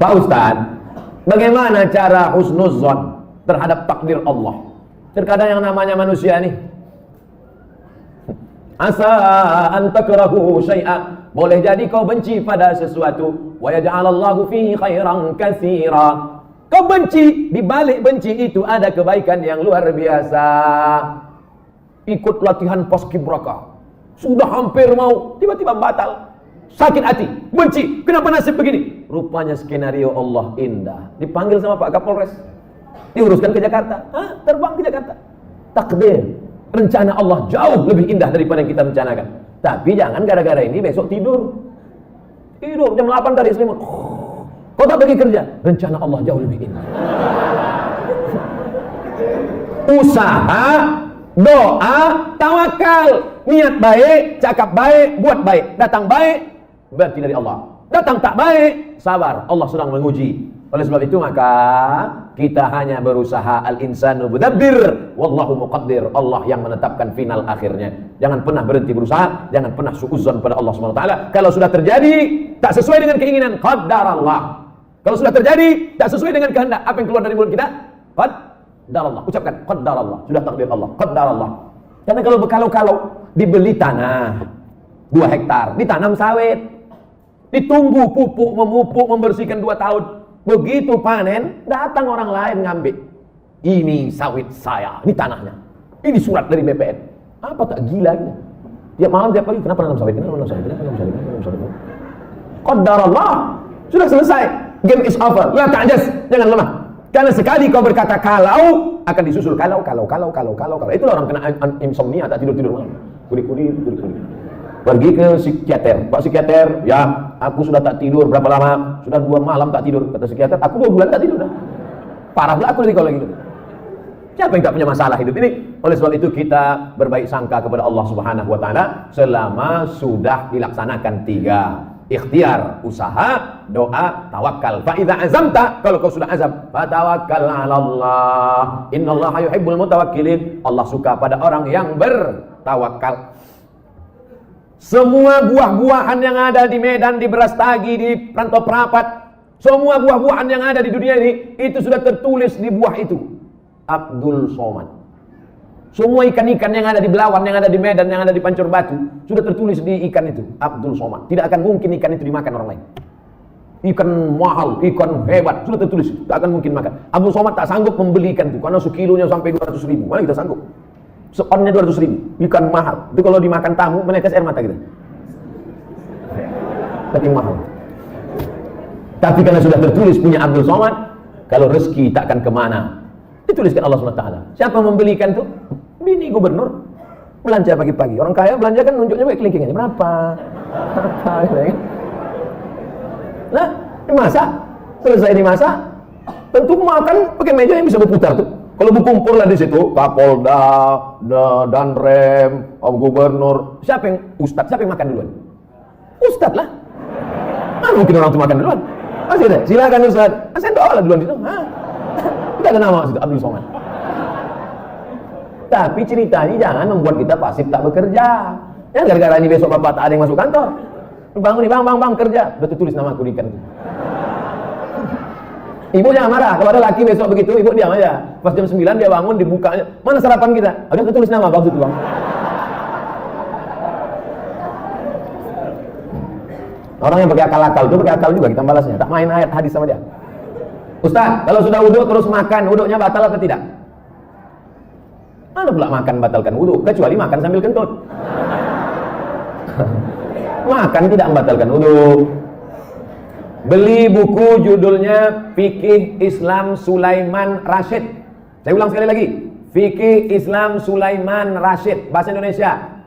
Pak Ustadz, bagaimana cara husnuzon terhadap takdir Allah? Terkadang yang namanya manusia nih, asa an takrahu syai'a, boleh jadi kau benci pada sesuatu, wa yaj'alallahu fihi khairan katsira. Kau benci, di balik benci itu ada kebaikan yang luar biasa. Ikut latihan paskibraka, sudah hampir mau, tiba-tiba batal. Sakit hati, benci, kenapa nasib begini? Rupanya skenario Allah indah. Dipanggil sama Pak Kapolres, diuruskan ke Jakarta. Terbang ke Jakarta. Takdir, rencana Allah jauh lebih indah daripada yang kita rencanakan. Tapi jangan gara-gara ini besok tidur jam 8 tarik selimut. Kau tak pergi kerja, rencana Allah jauh lebih indah. Usaha, doa, tawakal, niat baik, cakap baik, buat baik, datang baik, berarti dari Allah. Datang tak baik, sabar, Allah sedang menguji. Oleh sebab itu maka kita hanya berusaha, al-insanu mudabbir wallahu muqaddir. Allah yang menetapkan final akhirnya. Jangan pernah berhenti berusaha, jangan pernah suudzon pada Allah Subhanahu wa taala. Kalau sudah terjadi tak sesuai dengan keinginan, qaddarallah. Kalau sudah terjadi tak sesuai dengan kehendak, apa yang keluar dari mulut kita? Qaddarallah. Ucapkan qaddarallah, sudah takdir Allah, qaddarallah. Karena kalau dibeli tanah 2 hektar, ditanam sawit, ditunggu pupuk, memupuk, membersihkan 2 tahun. Begitu panen, datang orang lain ngambil. Ini sawit saya, ini tanahnya. Ini surat dari BPN. Apa tak gila ini? Tiap malam, tiap pagi, kenapa nanam sawit? Kenapa nanam sawit? Qadarallah. Sudah selesai. Game is over. La ta'jas, jangan lemah. Karena sekali kau berkata kalau, akan disusul kalau. Itulah orang kena insomnia, tak tidur malam. Kudik. Pergi ke psikiater. Pak psikiater, ya, aku sudah tak tidur berapa lama? Sudah 2 malam tak tidur. Kata psikiater, aku 2 bulan tak tidur. Parah pula aku kalau gitu. Siapa yang tak punya masalah hidup ini? Oleh sebab itu kita berbaik sangka kepada Allah Subhanahu wa taala selama sudah dilaksanakan 3: ikhtiar, usaha, doa, tawakal. Fa idza azamta, kalau kau sudah azam, fatawakkal 'ala Allah. Innallaha yuhibbul mutawakkilin. Allah suka pada orang yang bertawakal. Semua buah-buahan yang ada di Medan, di Brastagi, di Rantau Prapat, semua buah-buahan yang ada di dunia ini, itu sudah tertulis di buah itu. Abdul Somad. Semua ikan-ikan yang ada di Belawan, yang ada di Medan, yang ada di Pancur Batu, sudah tertulis di ikan itu, Abdul Somad. Tidak akan mungkin ikan itu dimakan orang lain. Ikan mahal, ikan hebat, sudah tertulis, tak akan mungkin makan. Abdul Somad tak sanggup membeli ikan itu, karena sekilonya sampai 200.000. Mana kita sanggup? Seonnya 200.000, ikan mahal. Itu kalau dimakan tamu, menetes air mata kita. Tapi mahal. Tapi karena sudah tertulis punya Abdul Somad, kalau rezeki takkan kemana. Dituliskan Allah SWT. Siapa membelikan itu? Bini gubernur. Belanja pagi-pagi. Orang kaya belanja kan nunjuknya pakai kelingking aja. Berapa? Nah, dimasak. Selesai dimasak, tentu makan pakai meja yang bisa berputar tuh. Kalau berkumpul lah di situ, Kapolda, Danrem, Gubernur, siapa yang Ustadz? Siapa yang makan duluan? Ustadz lah. Mungkin orang itu makan duluan. Masih ada. Silakan Ustadz. Saya doa lah duluan di situ. Tidak ada nama situ, Abdul Somad. Tapi ceritanya jangan membuat kita pasif tak bekerja. Ya gara-gara ini besok bapak tak ada yang masuk kantor. Bangun nih, bang kerja. Udah tertulis nama aku di ikan. Ibu jangan marah, kalau ada laki besok begitu, ibu diam aja. Pas jam 9 dia bangun, dibukanya, mana sarapan kita? Ada tertulis nama, bagus itu bang. Orang yang pakai akal itu pakai akal juga kita balasnya. Tak main ayat hadis sama dia. Ustaz, kalau sudah wudhu terus makan, wudhunya batal atau tidak? Mana pula makan batalkan wudhu? Kecuali makan sambil kentut. Makan tidak membatalkan wudhu. Beli buku judulnya Fikih Islam Sulaiman Rasyid. Saya ulang sekali lagi. Fikih Islam Sulaiman Rasyid, bahasa Indonesia.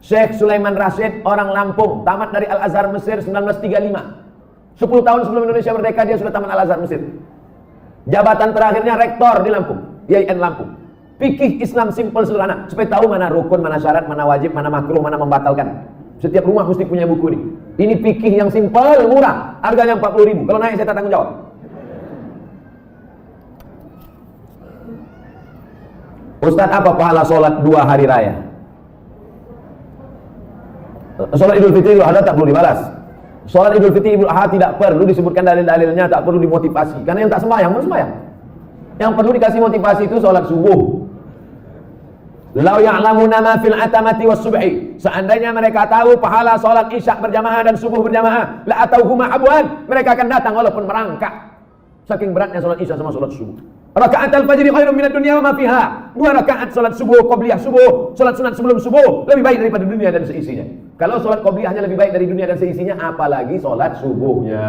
Syekh Sulaiman Rasyid, orang Lampung, tamat dari Al-Azhar Mesir 1935. 10 tahun sebelum Indonesia merdeka dia sudah tamat Al-Azhar Mesir. Jabatan terakhirnya rektor di Lampung, IAIN Lampung. Fikih Islam simpel sederhana, supaya tahu mana rukun, mana syarat, mana wajib, mana makruh, mana membatalkan. Setiap rumah mesti punya buku ini. Ini fikih yang simpel, murah, harganya 40.000. Kalau naik saya tak tanggung jawab. Ustaz, apa pahala sholat 2 hari raya? Sholat Idul Fitri ada tak perlu dibalas. Sholat Idul Fitri, Idul Adha tidak perlu disebutkan dalil-dalilnya, tak perlu dimotivasi. Karena yang tak sembahyang pun sembahyang. Yang perlu dikasih motivasi itu sholat subuh. Lau ya'lamuna ma fil atamati was subhi. Seandainya mereka tahu pahala sholat isya berjamaah dan subuh berjamaah, la atauhuma abwan, mereka akan datang walaupun merangkak. Saking beratnya sholat isya sama sholat subuh. Rakaat al-fajr khairun minad dunya wa ma fiha. 2 rakaat salat subuh, qabliyah subuh, salat sunat sebelum subuh lebih baik daripada dunia dan seisinya. Kalau salat qabliyahnya lebih baik dari dunia dan seisinya, apalagi salat subuhnya.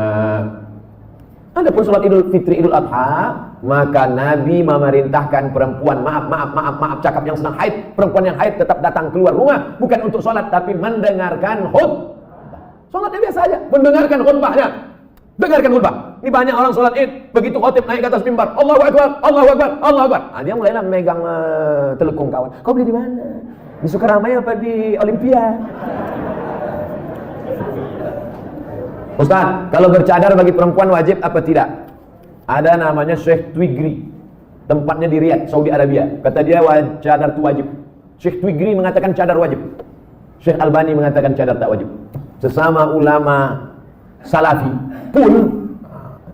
Adapun salat Idul Fitri, Idul Adha, maka Nabi memerintahkan perempuan, maaf cakap yang sedang haid, perempuan yang haid tetap datang keluar rumah bukan untuk salat tapi mendengarkan khutbah. Salatnya biasa aja, mendengarkan khutbahnya. Dengarkan khutbah. Ini banyak orang sholat Id, begitu khotib naik ke atas mimbar, Allahu Akbar, Allahu Akbar, Allahu Akbar. Nah, dia mulailah megang telekung kawan. Kau beli di mana? Di Sukaramaya apa di Olimpia? Ustaz, kalau bercadar bagi perempuan wajib apa tidak? Ada namanya Syekh Twigri, tempatnya di Riyadh, Saudi Arabia. Kata dia cadar itu wajib. Syekh Twigri mengatakan cadar wajib. Syekh Albani mengatakan cadar tak wajib. Sesama ulama Salafi pun,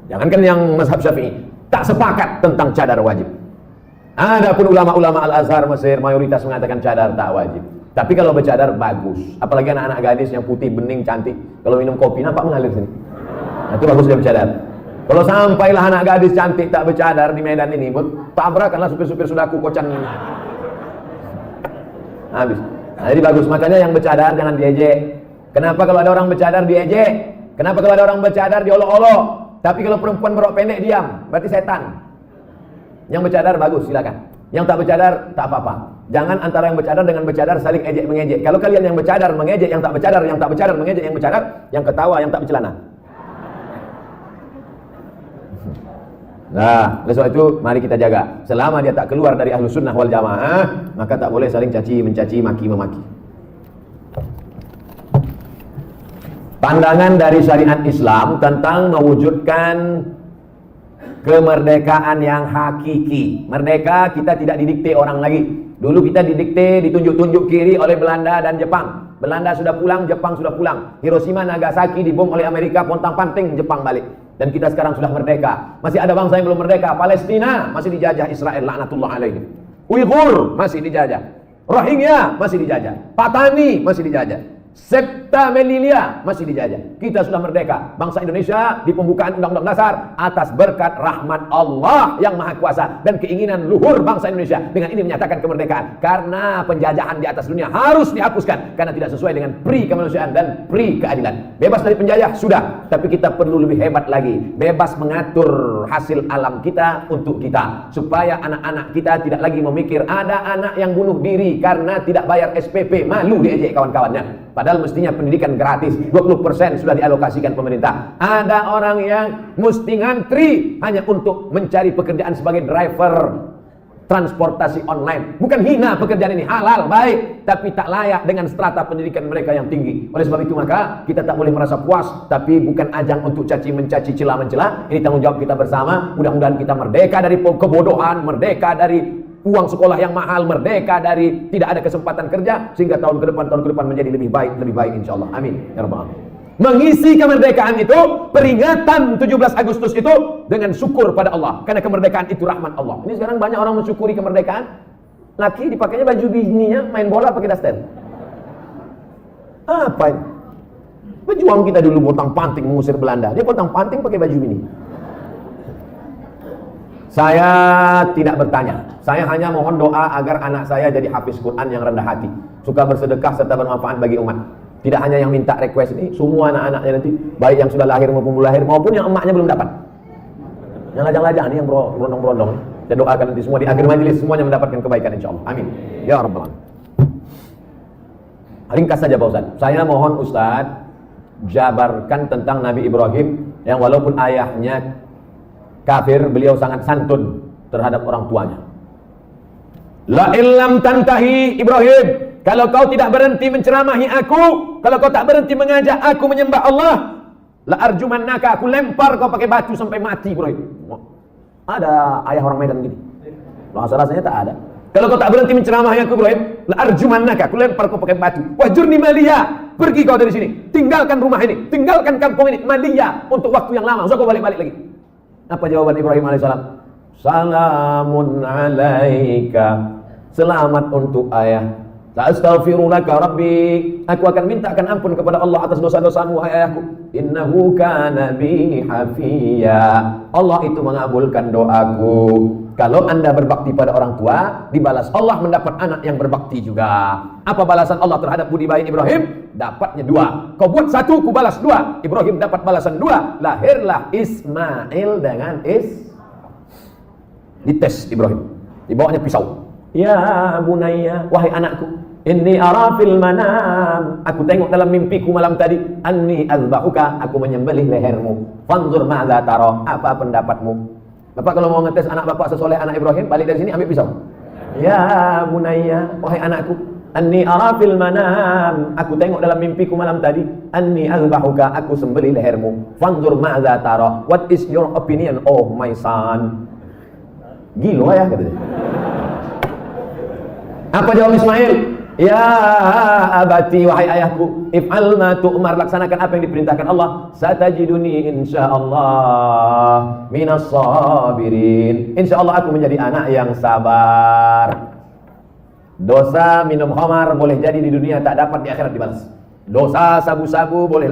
jangankan yang mazhab Syafi'i, tak sepakat tentang cadar wajib. Adapun ulama-ulama Al-Azhar Mesir mayoritas mengatakan cadar tak wajib. Tapi kalau bercadar bagus, apalagi anak-anak gadis yang putih bening cantik, kalau minum kopi nampak mengalir sini. Nah, itu bagus dia bercadar. Kalau sampailah anak gadis cantik tak bercadar di Medan ini, tabrakanlah supir-supir sudaku kocan. Habis. Nah, jadi bagus, makanya yang bercadar jangan diejek. Kenapa kalau ada orang bercadar diejek? Kenapa kalau ada orang bercadar diolok-olok? Tapi kalau perempuan berok pendek diam, berarti setan. Yang bercadar bagus, silakan. Yang tak bercadar tak apa-apa. Jangan antara yang bercadar dengan bercadar saling ejek mengejek. Kalau kalian yang bercadar mengejek yang tak bercadar, yang tak bercadar mengejek yang bercadar, yang ketawa yang tak bercelana. Nah, oleh sebab itu mari kita jaga. Selama dia tak keluar dari Ahlus Sunnah wal Jamaah, maka tak boleh saling caci mencaci, maki memaki. Pandangan dari syariat Islam tentang mewujudkan kemerdekaan yang hakiki. Merdeka kita tidak didikte orang lagi. Dulu kita didikte, ditunjuk-tunjuk kiri oleh Belanda dan Jepang. Belanda sudah pulang, Jepang sudah pulang. Hiroshima, Nagasaki dibom oleh Amerika, pontang-panting Jepang balik. Dan kita sekarang sudah merdeka. Masih ada bangsa yang belum merdeka. Palestina masih dijajah Israel, laknatullah alaihim. Uighur masih dijajah. Rohingya masih dijajah. Patani masih dijajah. Septa Melilia masih dijajah. Kita sudah merdeka. Bangsa Indonesia di pembukaan Undang-Undang Dasar atas berkat rahmat Allah yang Maha Kuasa dan keinginan luhur bangsa Indonesia dengan ini menyatakan kemerdekaan. Karena penjajahan di atas dunia harus dihapuskan karena tidak sesuai dengan pri kemanusiaan dan pri keadilan. Bebas dari penjajah sudah, tapi kita perlu lebih hebat lagi. Bebas mengatur hasil alam kita untuk kita, supaya anak-anak kita tidak lagi memikir ada anak yang bunuh diri karena tidak bayar SPP, malu diejek kawan-kawannya. Padahal mestinya pendidikan gratis, 20% sudah dialokasikan pemerintah. Ada orang yang mesti ngantri hanya untuk mencari pekerjaan sebagai driver transportasi online. Bukan hina pekerjaan ini, halal, baik, tapi tak layak dengan strata pendidikan mereka yang tinggi. Oleh sebab itu maka kita tak boleh merasa puas, tapi bukan ajang untuk caci mencaci, celah mencela. Ini tanggung jawab kita bersama. Mudah-mudahan kita merdeka dari kebodohan, merdeka dari uang sekolah yang mahal, merdeka dari tidak ada kesempatan kerja, sehingga tahun ke depan menjadi lebih baik insyaallah. Amin ya rabbal alamin. Mengisi kemerdekaan itu, peringatan 17 Agustus itu dengan syukur pada Allah, karena kemerdekaan itu rahmat Allah. Ini sekarang banyak orang mensyukuri kemerdekaan, laki dipakainya baju bininya main bola pakai daster. Apa ini? Pejuang kita dulu pontang-panting mengusir Belanda, dia pontang-panting pakai baju bini. Saya tidak bertanya. Saya hanya mohon doa agar anak saya jadi hafiz Quran yang rendah hati, suka bersedekah serta bermanfaat bagi umat. Tidak hanya yang minta request ini, semua anak-anaknya nanti, baik yang sudah lahir maupun belum lahir, maupun yang emaknya belum dapat. Yang lajang-lajang ini, yang berondong-berondong. Saya doakan nanti semua di akhir majelis semuanya mendapatkan kebaikan insyaallah. Amin. Ya rabbal alamin. Ringkas saja Pak Ustaz. Saya mohon Ustaz jabarkan tentang Nabi Ibrahim yang walaupun ayahnya kafir, beliau sangat santun terhadap orang tuanya. La illam tantahi Ibrahim, kalau kau tidak berhenti menceramahi aku, kalau kau tak berhenti mengajak aku menyembah Allah, la arjumannaka, aku lempar kau pakai batu sampai mati Ibrahim. Ada ayah orang Medan gini. Rasanya tak ada. Kalau kau tak berhenti menceramahnya aku Ibrahim, la arjumannaka, aku lempar kau pakai batu. Wajurni maliya, pergi kau dari sini. Tinggalkan rumah ini, tinggalkan kampung ini, maliya, untuk waktu yang lama. Usah kau balik-balik lagi. Apa jawaban Ibrahim alaihissalam? Salamun alaika, selamat untuk ayah. Astaghfirulaka rabbi, aku akan mintakan ampun kepada Allah atas dosa-dosamu wahai ayahku. Innahu kana bi hafiya, Allah itu mengabulkan doaku. Kalau anda berbakti pada orang tua, dibalas Allah mendapat anak yang berbakti juga. Apa balasan Allah terhadap budi baik Ibrahim? Dapatnya 2. Kau buat 1, ku balas 2. Ibrahim dapat balasan 2. Lahirlah Ismail dengan dites Ibrahim, dibawanya pisau. Ya bunayya, wahai anakku, inni ara fil manam, aku tengok dalam mimpiku malam tadi, anni azbahuka, aku menyembelih lehermu. Fanzur ma'za tara, apa pendapatmu? Bapak kalau mau ngetes anak bapak sesoleh anak Ibrahim, balik dari sini ambil pisau. Ya bunayya, wahai anakku, anni ara fil manam, aku tengok dalam mimpiku malam tadi, anni azbahuka, aku sembelih lehermu. Fanzur ma'za tara, what is your opinion oh my son? Gila ya katanya. Apa jawab Ismail? Ya abati, wahai ayahku, if'al ma tu'mar, laksanakan apa yang diperintahkan Allah. Satajiduni insyaallah minas sabirin, insyaallah aku menjadi anak yang sabar. Dosa minum khamar boleh jadi di dunia tak dapat, di akhirat dibalas. Dosa sabu-sabu boleh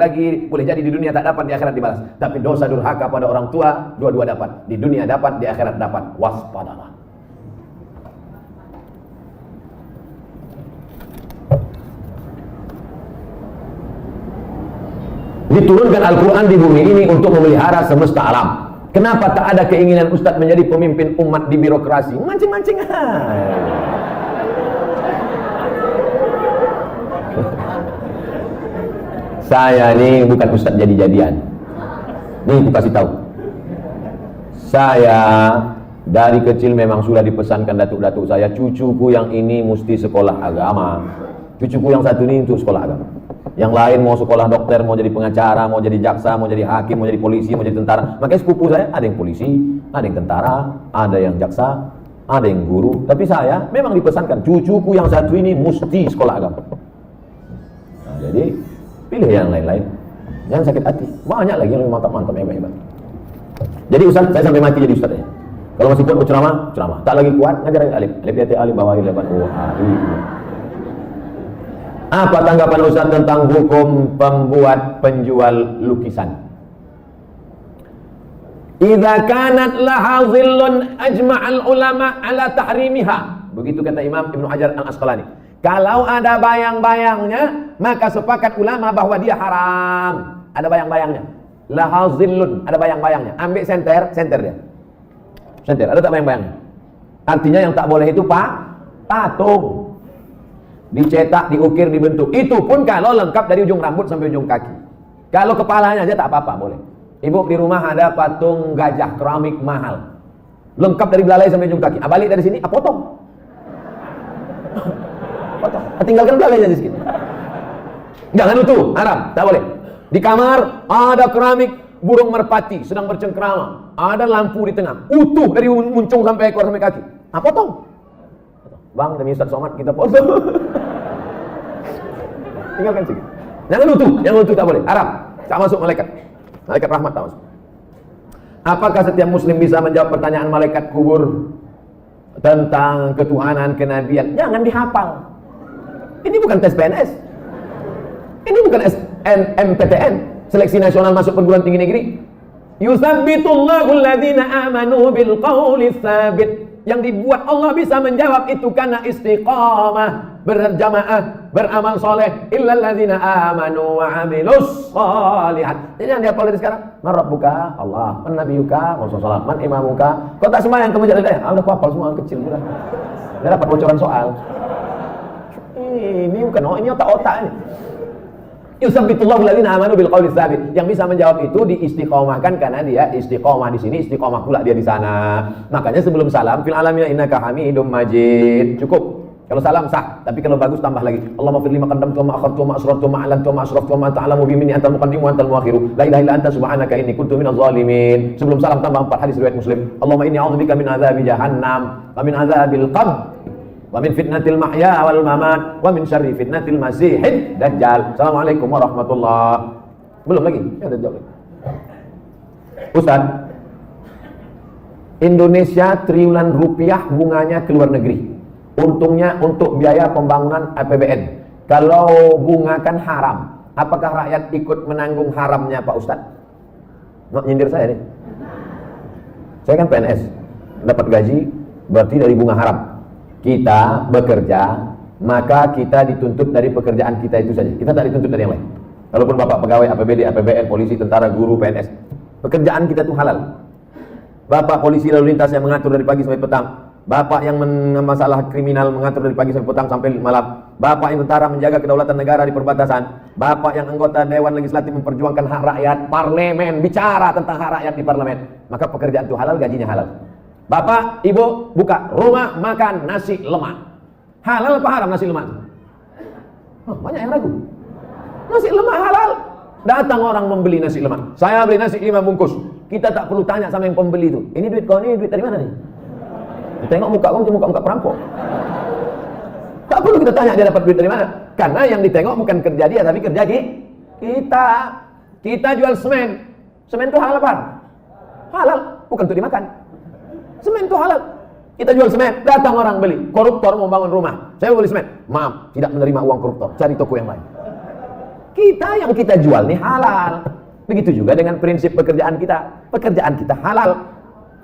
jadi di dunia tak dapat, di akhirat dibalas. Tapi dosa durhaka pada orang tua, dua-dua dapat, di dunia dapat, di akhirat dapat. Waspadalah. Diturunkan Al-Quran di bumi ini untuk memelihara semesta alam. Kenapa tak ada keinginan Ustadz menjadi pemimpin umat di birokrasi? Mancing-mancing. Saya ini bukan Ustadz jadi-jadian. Nih aku kasih tahu. Saya dari kecil memang sudah dipesankan datuk-datuk saya, cucuku yang ini mesti sekolah agama. Cucuku yang satu ini untuk sekolah agama. Yang lain mau sekolah dokter, mau jadi pengacara, mau jadi jaksa, mau jadi hakim, mau jadi polisi, mau jadi tentara. Makanya sepupu saya ada yang polisi, ada yang tentara, ada yang jaksa, ada yang guru. Tapi saya memang dipesankan, cucuku yang satu ini mesti sekolah agama. Nah, jadi pilih yang lain-lain. Jangan sakit hati. Banyak lagi yang mantap-mantap, hebat-hebat. Jadi Ustaz, saya sampai mati jadi Ustaz ya. Kalau masih kuat berceramah, ceramah. Tak lagi kuat, ngajar alif. Alif yati alif bawahi leban. Apa tanggapan Ustaz tentang hukum pembuat penjual lukisan? Idza kanat laha dhillun ajma'al ulama ala tahrimiha. Begitu kata Imam Ibnu Hajar Al-Asqalani. Kalau ada bayang-bayangnya, maka sepakat ulama bahwa dia haram. Ada bayang-bayangnya. Laha dhillun, ada bayang-bayangnya. Ambil senter dia. Senter, ada tak bayang-bayangnya? Artinya yang tak boleh itu patung. Dicetak, diukir, dibentuk. Itu pun kalau lengkap dari ujung rambut sampai ujung kaki. Kalau kepalanya aja tak apa-apa, boleh. Ibu di rumah ada patung gajah keramik mahal, lengkap dari belalai sampai ujung kaki. Balik dari sini, potong. Potong. Tinggalkan belalainya di sini. Jangan utuh, haram, tak boleh. Di kamar ada keramik burung merpati sedang bercengkrama, ada lampu di tengah, utuh dari muncung sampai ekor sampai kaki. Potong. Bang, demi Ustaz Somad kita potong. Tinggalkan sedikit. Jangan utuh tak boleh. Haram. Tak masuk malaikat. Malaikat rahmat tak masuk. Apakah setiap muslim bisa menjawab pertanyaan malaikat kubur tentang ketuhanan, kenabian? Jangan dihafal. Ini bukan tes PNS. Ini bukan SNMPTN, seleksi nasional masuk perguruan tinggi negeri. Yusabbitullahu alladhina amanu bil qawli tsabit. Yang dibuat Allah bisa menjawab itu karena istiqamah, berjamaah, beramal soleh. Illal ladzina amanu wa amilus shalihat. Jadi yang dihafal dari sekarang, man rabbuka? Allah. Man nabiyuka? Rasulullah. Man imamuka? Kau tak sembahyang kamu jadi daya. Udah hafal semua kecil sudah. Dia dapat bocoran soal. Ini bukan ini otak-otak ini. Yusabbitullahu alladhina amanu bil qawli tsabit. Yang bisa menjawab itu diistiqomahkan karena dia istiqomah di sini, istiqomah pula dia di sana. Makanya sebelum salam, fil alamin innaka hamidum majid. Cukup. Kalau salam sah, tapi kalau bagus tambah lagi. Allahumma fir lima qaddamtu wa ma akhartu wa ma asrartu wa ma a'lantu wa ma asraftu wa ma anta a'lamu bi minni antal muqaddim wa antal muakhiru. La ilaha illa anta subhanaka inni kuntu minadh dhalimin. Sebelum salam tambah 4 hadis riwayat Muslim. Allahumma inni a'udzubika min adzabi jahannam wa min adzabil qabr wa min fitnatil mahya wal mamat, wa min syarri fitnatil masihid dajjal. Assalamualaikum warahmatullahi. Belum lagi? Ya, ada jawab. Ustaz, Indonesia triliunan rupiah bunganya ke luar negeri. Untungnya untuk biaya pembangunan APBN. Kalau bunga kan haram, apakah rakyat ikut menanggung haramnya Pak Ustaz? Mau nyindir saya nih. Saya kan PNS, dapat gaji berarti dari bunga haram. Kita bekerja, maka kita dituntut dari pekerjaan kita itu saja. Kita tak dituntut dari yang lain. Walaupun Bapak pegawai APBD, APBN, polisi, tentara, guru, PNS, pekerjaan kita itu halal. Bapak polisi lalu lintas yang mengatur dari pagi sampai petang, Bapak yang masalah kriminal mengatur dari pagi sampai petang sampai malam, Bapak yang tentara menjaga kedaulatan negara di perbatasan, Bapak yang anggota Dewan Legislatif memperjuangkan hak rakyat, parlemen bicara tentang hak rakyat di parlemen, maka pekerjaan itu halal, gajinya halal. Bapak, Ibu buka rumah makan nasi lemak, halal apa haram nasi lemak? Oh, banyak yang ragu. Nasi lemak halal. Datang orang membeli nasi lemak, saya beli nasi 5 bungkus. Kita tak perlu tanya sama yang pembeli itu, ini duit kau, ini duit dari mana nih? Tengok muka kau, muka perampok. Tak perlu kita tanya dia dapat duit dari mana, karena yang ditengok bukan kerja dia tapi kerja kita. Kita jual semen itu halal apa? Halal, bukan untuk dimakan. Semen itu halal. Kita jual semen, datang orang beli, koruptor mau bangun rumah, saya mau beli semen, maaf, tidak menerima uang koruptor, cari toko yang lain. Kita yang kita jual nih halal. Begitu juga dengan prinsip pekerjaan kita. Pekerjaan kita halal,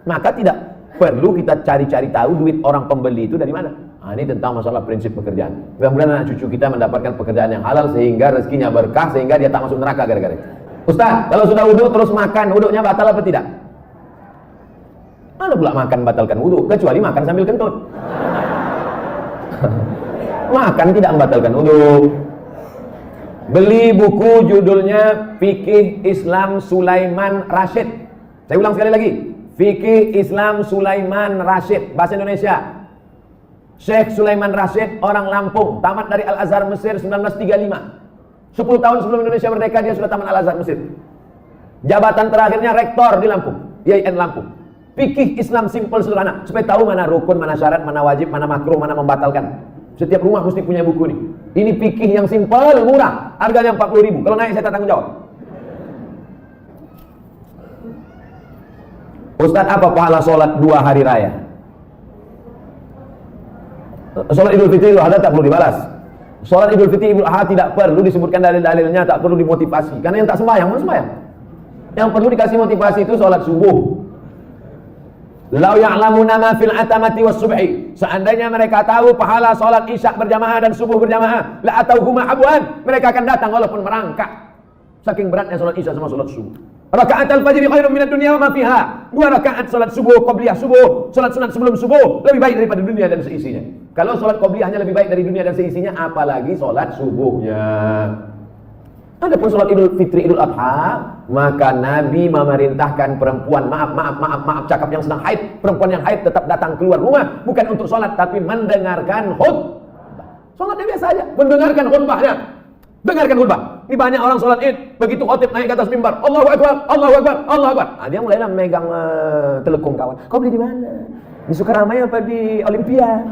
maka tidak perlu kita cari-cari tahu duit orang pembeli itu dari mana. Nah, ini tentang masalah prinsip pekerjaan. Mudah-mudahan anak cucu kita mendapatkan pekerjaan yang halal sehingga rezekinya berkah, sehingga dia tak masuk neraka gara-gara itu. Ustaz, kalau sudah wudhu terus makan, wudhunya batal apa tidak? Mana pula makan batalkan wudhu, kecuali makan sambil kentut. Makan tidak membatalkan wudhu. Beli buku judulnya Fikih Islam Sulaiman Rasyid. Saya ulang sekali lagi, Fikih Islam Sulaiman Rasyid, bahasa Indonesia. Syekh Sulaiman Rasyid, orang Lampung, tamat dari Al-Azhar Mesir 1935. 10 tahun sebelum Indonesia merdeka dia sudah tamat Al-Azhar Mesir. Jabatan terakhirnya rektor di Lampung, IAIN Lampung. Fikih Islam simpel sederhana, supaya tahu mana rukun, mana syarat, mana wajib, mana makruh, mana membatalkan. Setiap rumah mesti punya buku ini. Ini fikih yang simpel, murah, harganya 40.000. Kalau naik saya tak tanggung jawab. Ustaz, apa pahala sholat 2 hari raya? Sholat Idul Fitri, Idul Adha tak perlu dibalas. Sholat Idul Fitri, Idul Adha tidak perlu disebutkan dalil-dalilnya, tak perlu dimotivasi. Karena yang tak sembahyang, mana sembahyang? Yang perlu dikasih motivasi itu sholat subuh. Lau ya'lamuna ma fil atamati was subhi. Seandainya mereka tahu pahala salat Isya berjamaah dan subuh berjamaah, la atauhuma abwan, mereka akan datang walaupun merangkak. Saking beratnya salat Isya sama salat subuh. Rakaat al-fajr khairun minad dunya wa ma fiha. 2 rakaat salat subuh qabliyah subuh, salat sunat sebelum subuh lebih baik daripada dunia dan seisinya. Kalau salat qabliyahnya lebih baik dari dunia dan seisinya, apalagi salat subuhnya. Adapun salat Idul Fitri, Idul Adha, maka Nabi memerintahkan perempuan, maaf cakap yang sedang haid, perempuan yang haid tetap datang keluar rumah, bukan untuk sholat tapi mendengarkan khutbah. Sholatnya biasa aja, mendengarkan khutbahnya. Dengarkan khutbah. Ini banyak orang sholat Id, begitu khotib naik ke atas mimbar, Allahu Akbar, Allahu Akbar, Allahu Akbar. Nah, dia mulailah megang telekung kawan. Kau beli di mana? Di Sukaramai apa di Olimpia?